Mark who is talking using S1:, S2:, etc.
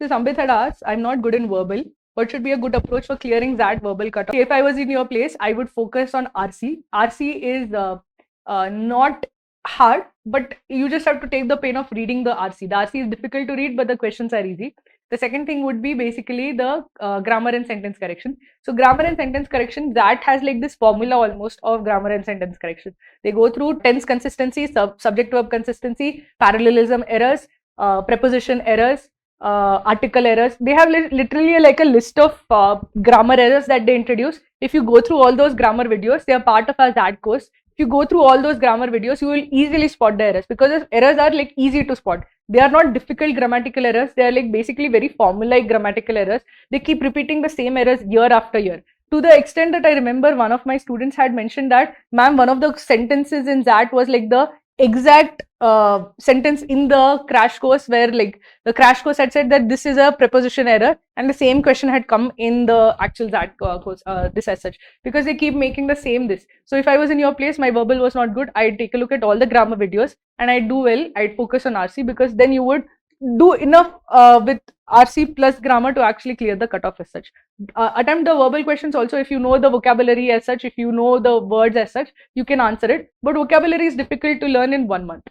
S1: So Sambit had asked, I'm not good in verbal. What should be a good approach for clearing that verbal cutoff? If I was in your place, I would focus on RC. RC is not hard, but you just have to take the pain of reading the RC. The RC is difficult to read, but the questions are easy. The second thing would be basically the grammar and sentence correction. So grammar and sentence correction, that has like this formula almost of grammar and sentence correction. They go through tense consistency, subject verb consistency, parallelism errors, preposition errors, article errors. They have literally like a list of grammar errors that they introduce. If you go through all those grammar videos, they are part of our ZAD course. If you go through all those grammar videos, you will easily spot the errors, because the errors are like easy to spot. They are not difficult grammatical errors. They are like basically very formulaic grammatical errors. They keep repeating the same errors year after year. To the extent that I remember, one of my students had mentioned that, ma'am, one of the sentences in that was like the exact sentence in the crash course where like the crash course had said that this is a preposition error, and the same question had come in the actual that course, this as such, because they keep making the same this. So if I was in your place, my verbal was not good, I'd take a look at all the grammar videos and I'd do well, I'd focus on RC, because then you would do enough with RC plus grammar to actually clear the cutoff as such. Attempt the verbal questions also. If you know the vocabulary as such, if you know the words as such, you can answer it. But vocabulary is difficult to learn in 1 month.